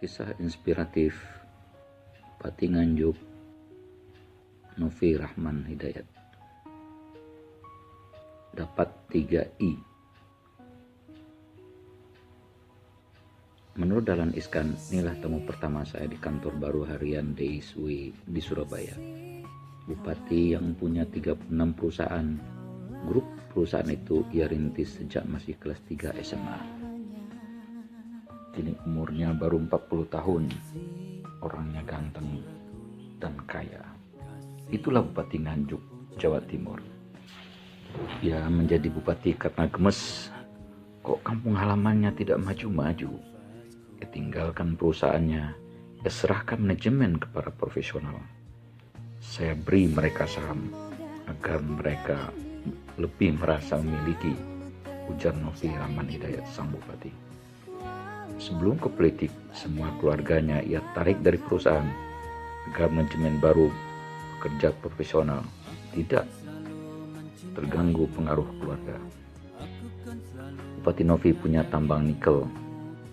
Kisah inspiratif Pati Nganjuk, Novi Rahman Hidayat. Dapat 3 I. Menurut Dahlan Iskan, inilah tamu pertama saya di kantor baru harian DISW di Surabaya. Bupati yang punya 36 perusahaan. Grup perusahaan itu ia rintis sejak masih kelas 3 SMA. Kini umurnya baru 40 tahun. Orangnya ganteng dan kaya. Itulah Bupati Nganjuk, Jawa Timur. Ia menjadi bupati karena gemes. Kok kampung halamannya tidak maju-maju? Ia tinggalkan perusahaannya. Ia serahkan manajemen kepada profesional. Saya beri mereka saham agar mereka lebih merasa memiliki, ujar Novi Rahman Hidayat sang bupati. Sebelum ke politik, semua keluarganya ia tarik dari perusahaan agar manajemen baru bekerja profesional, tidak terganggu pengaruh keluarga. Bupati Novi punya tambang nikel,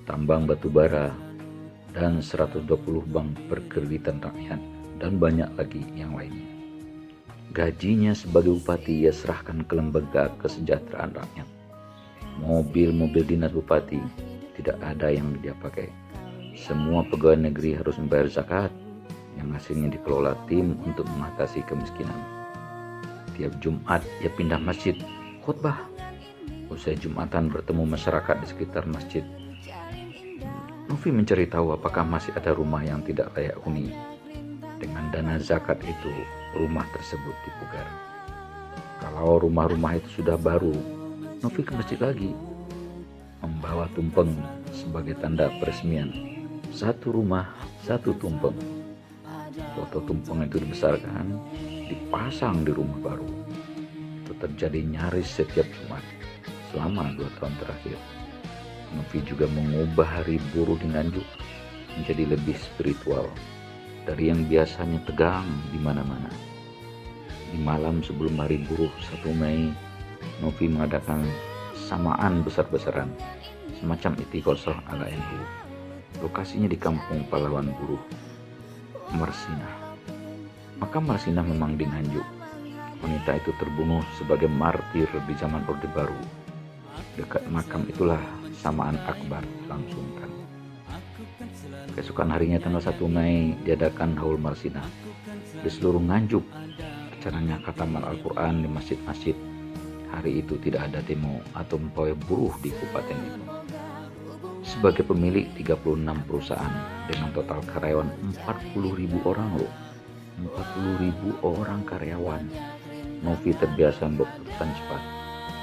tambang batu bara, dan 120 bank berkreditan rakyat, dan banyak lagi yang lainnya. Gajinya sebagai bupati ia serahkan ke lembaga kesejahteraan rakyat. Mobil-mobil dinas bupati tidak ada yang dia pakai. Semua pegawai negeri harus membayar zakat yang hasilnya dikelola tim untuk mengatasi kemiskinan. Tiap Jumat ia pindah masjid khutbah. Usai Jumatan bertemu masyarakat di sekitar masjid. Novi mencari tahu apakah masih ada rumah yang tidak layak huni. Dengan dana zakat itu, rumah tersebut dipugar. Kalau rumah-rumah itu sudah baru, Novi ke masjid lagi, membawa tumpeng sebagai tanda peresmian. 1 rumah, 1 tumpeng. Foto tumpeng itu dibesarkan, dipasang di rumah baru. Itu terjadi nyaris setiap Jumat selama 2 tahun terakhir. Novi juga mengubah hari buruh di Nganjuk menjadi lebih spiritual dari yang biasanya tegang di mana-mana. Di malam sebelum hari buruh 1 Mei, Novi mengadakan samaan besar-besaran, semacam istiqosah ala NU. Lokasinya di kampung pahlawan buruh, Marsinah. Makam Marsinah memang di Nganjuk. Wanita itu terbunuh sebagai martir di zaman Orde Baru. Dekat makam itulah samaan akbar dilangsungkan. Keesokan harinya tanggal 1 Mei diadakan haul Marsinah di seluruh Nganjuk. Acaranya khataman Al-Quran di masjid-masjid. Hari itu tidak ada demo atau pawai buruh di kabupaten itu. Sebagai pemilik 36 perusahaan dengan total karyawan 40.000 orang loh. 40.000 orang karyawan. Novi terbiasa membuat keputusan cepat.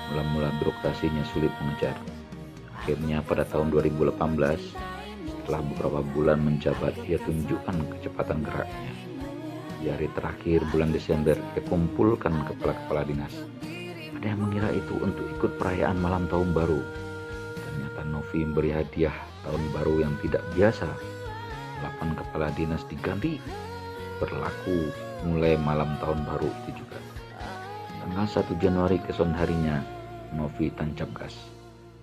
Mula-mula birokrasinya sulit mengejar. Akhirnya pada tahun 2018, setelah beberapa bulan menjabat, ia tunjukkan kecepatan geraknya. Di hari terakhir bulan Desember, ia kumpulkan kepala-kepala dinas. Ada yang mengira itu untuk ikut perayaan malam tahun baru. Ternyata Novi memberi hadiah tahun baru yang tidak biasa. 8 kepala dinas diganti, berlaku mulai malam tahun baru itu juga. Tanggal 1 Januari keesokan harinya, Novi tancap gas.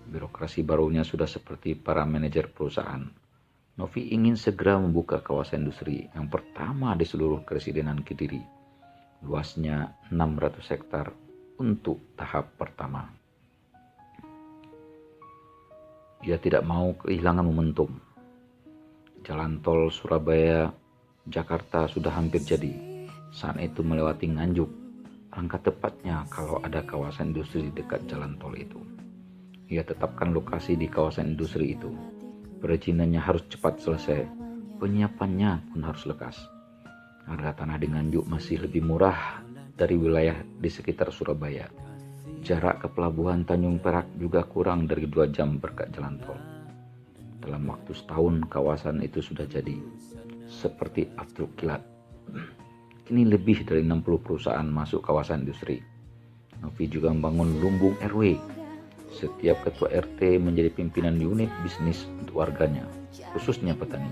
Birokrasi barunya sudah seperti para manajer perusahaan. Novi ingin segera membuka kawasan industri yang pertama di seluruh Kepresidenan Kediri. Luasnya 600 hektar. Untuk tahap pertama, ia tidak mau kehilangan momentum. Jalan tol Surabaya-Jakarta sudah hampir jadi. Saat itu melewati Nganjuk. Alangkah tepatnya kalau ada kawasan industri di dekat jalan tol itu. Ia tetapkan lokasi di kawasan industri itu. Perizinannya harus cepat selesai. Penyiapannya pun harus lekas. Harga tanah di Nganjuk masih lebih murah dari wilayah di sekitar Surabaya. Jarak ke pelabuhan Tanjung Perak juga kurang dari 2 jam berkat jalan tol. Dalam waktu setahun kawasan itu sudah jadi seperti after kilat. Kini lebih dari 60 perusahaan masuk kawasan industri. Novi juga membangun lumbung RW. Setiap ketua RT menjadi pimpinan unit bisnis untuk warganya, khususnya petani.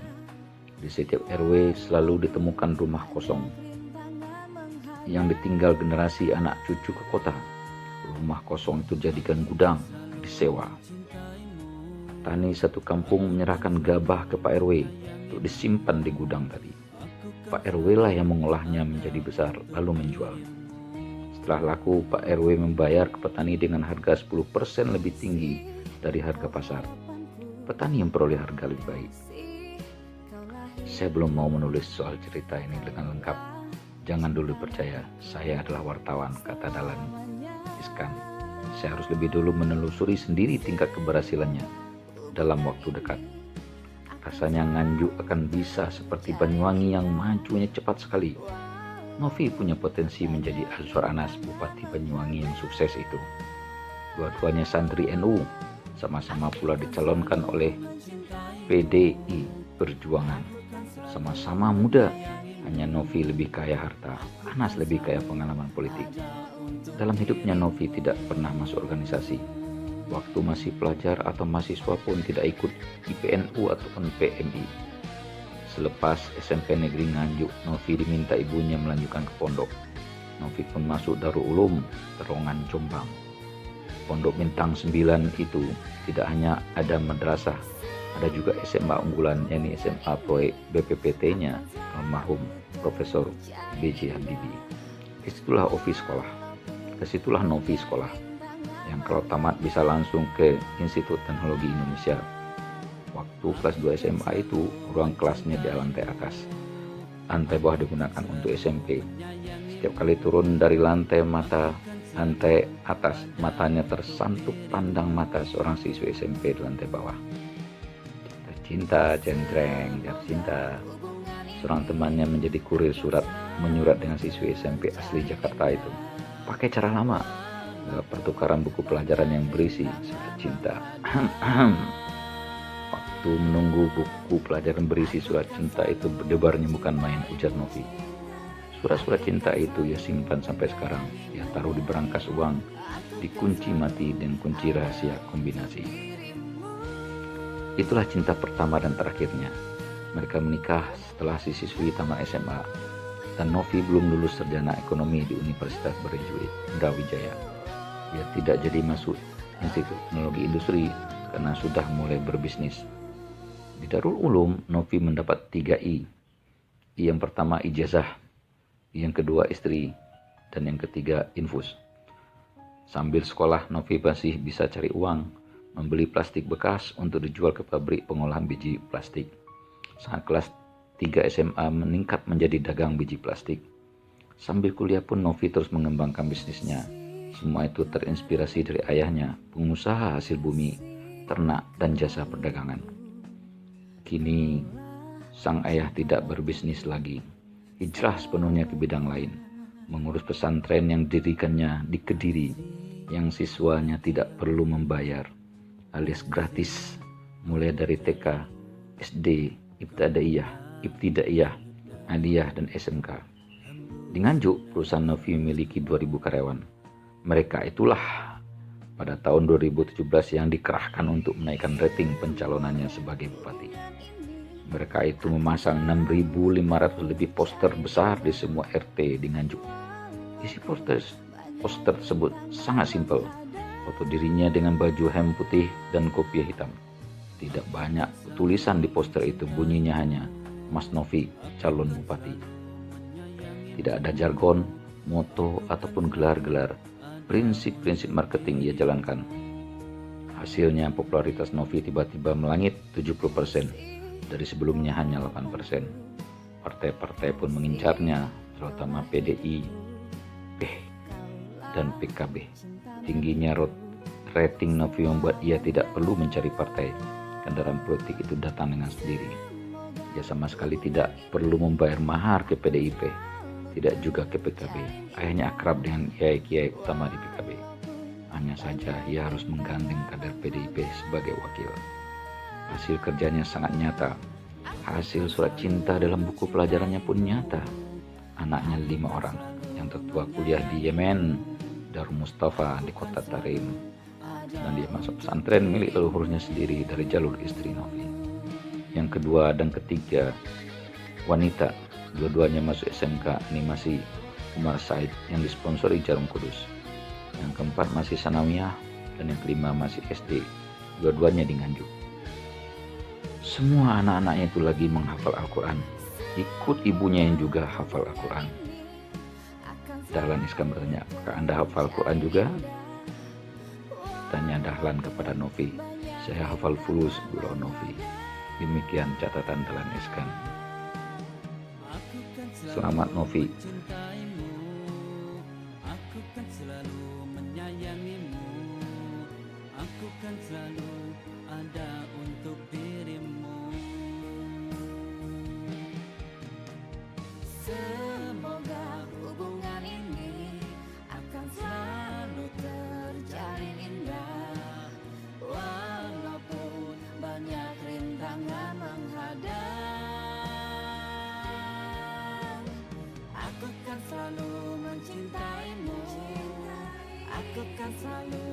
Di setiap RW selalu ditemukan rumah kosong yang ditinggal generasi anak cucu ke kota. Rumah kosong itu jadikan gudang, disewa. Petani satu kampung menyerahkan gabah ke Pak RW untuk disimpan di gudang tadi. Pak RW lah yang mengolahnya menjadi besar lalu menjual. Setelah laku, Pak RW membayar ke petani dengan harga 10% lebih tinggi dari harga pasar. Petani yang peroleh harga lebih baik. Saya belum mau menulis soal cerita ini dengan lengkap. Jangan dulu percaya, saya adalah wartawan, kata Dahlan Iskan. Saya harus lebih dulu menelusuri sendiri tingkat keberhasilannya dalam waktu dekat. Rasanya Nganjuk akan bisa seperti Banyuwangi yang majunya cepat sekali. Novi punya potensi menjadi Azwar Anas, Bupati Banyuwangi yang sukses itu. Dua-duanya santri NU, sama-sama pula dicalonkan oleh PDI Perjuangan. Sama-sama muda, hanya Novi lebih kaya harta, Anas lebih kaya pengalaman politik. Dalam hidupnya Novi tidak pernah masuk organisasi. Waktu masih pelajar atau mahasiswa pun tidak ikut IPNU ataupun PMI. Selepas SMP Negeri Nganjuk, Novi diminta ibunya melanjutkan ke pondok. Novi pun masuk Darul Ulum, Terongan, Jombang. Pondok Bintang 9 itu tidak hanya ada madrasah, ada juga SMA unggulan, yakni SMA proyek BPPT-nya almarhum Profesor B.J. Habibie. Disitulah kesitulah Novi sekolah, yang kalau tamat bisa langsung ke Institut Teknologi Indonesia. Waktu kelas 2 SMA itu, ruang kelasnya di lantai atas. Lantai bawah digunakan untuk SMP. Setiap kali turun dari lantai atas, matanya tersantup pandang mata seorang siswa SMP di lantai bawah. Cinta, centreng, cinta. Seorang temannya menjadi kurir surat menyurat dengan siswi SMP asli Jakarta itu. Pakai cara lama, pertukaran buku pelajaran yang berisi surat cinta. Waktu menunggu buku pelajaran berisi surat cinta itu berdebarnya bukan main, ujar Novi. Surat-surat cinta itu ia simpan sampai sekarang. Ia taruh di berangkas uang, dikunci mati dan kunci rahasia kombinasi. Itulah cinta pertama dan terakhirnya. Mereka menikah setelah si siswi tamat SMA dan Novi belum lulus sarjana ekonomi di Universitas Brawijaya. Ia tidak jadi masuk Institut Teknologi Industri karena sudah mulai berbisnis. Di Darul Ulum, Novi mendapat 3 I. Yang pertama ijazah, yang kedua istri, dan yang ketiga infus. Sambil sekolah, Novi masih bisa cari uang, membeli plastik bekas untuk dijual ke pabrik pengolahan biji plastik. Saat kelas 3 SMA meningkat menjadi dagang biji plastik. Sambil kuliah pun Novi terus mengembangkan bisnisnya. Semua itu terinspirasi dari ayahnya, pengusaha hasil bumi, ternak, dan jasa perdagangan. Kini, sang ayah tidak berbisnis lagi. Hijrah sepenuhnya ke bidang lain, mengurus pesantren yang didirikannya di Kediri, yang siswanya tidak perlu membayar, alias gratis, mulai dari TK, SD, Ibtidaiyah, Aliyah, dan SMK. Di Nganjuk, perusahaan Novi memiliki 2.000 karyawan. Mereka itulah pada tahun 2017 yang dikerahkan untuk menaikkan rating pencalonannya sebagai bupati. Mereka itu memasang 6.500 lebih poster besar di semua RT di Nganjuk. Isi poster tersebut sangat simpel. Foto dirinya dengan baju hem putih dan kopiah hitam. Tidak banyak tulisan di poster itu, bunyinya hanya Mas Novi, calon bupati. Tidak ada jargon, moto, ataupun gelar-gelar. Prinsip-prinsip marketing ia jalankan. Hasilnya popularitas Novi tiba-tiba melangit 70%. Dari sebelumnya hanya 8%. Partai-partai pun mengincarnya, terutama PDI, dan PKB. Tingginya rating Novi membuat ia tidak perlu mencari partai. Kendaraan politik itu datang dengan sendiri. Ia sama sekali tidak perlu membayar mahar ke PDIP, tidak juga ke PKB. Ayahnya akrab dengan kiai-kiai utama di PKB. Hanya saja ia harus menggandeng kader PDIP sebagai wakil. Hasil kerjanya sangat nyata. Hasil surat cinta dalam buku pelajarannya pun nyata. Anaknya 5 orang. Yang tertua kuliah di Yemen, Darul Mustafa di kota Tarim. Dan dia masuk pesantren milik leluhurnya sendiri dari jalur istri Novi. Yang kedua dan ketiga wanita. Dua-duanya masuk SMK Animasi Umar Said yang disponsori Jarum Kudus. Yang keempat masih Sanawiyah dan yang kelima masih SD. Dua-duanya di Nganjuk. Semua anak-anaknya itu lagi menghafal Al-Quran. Ikut ibunya yang juga hafal Al-Quran. Dahlan Iskan bertanya, apakah Anda hafal Al-Quran juga? Tanya Dahlan kepada Novi. Saya hafal fulus, gurau Novi. Demikian catatan Dahlan Iskan. Selamat Novi. Aku kan selalu menyayangimu. Aku kan selalu ada untuk dirimu. Semoga hubungan ini akan selalu terjalin indah, walaupun banyak rintangan menghadang. Aku kan selalu mencintaimu. Aku kan selalu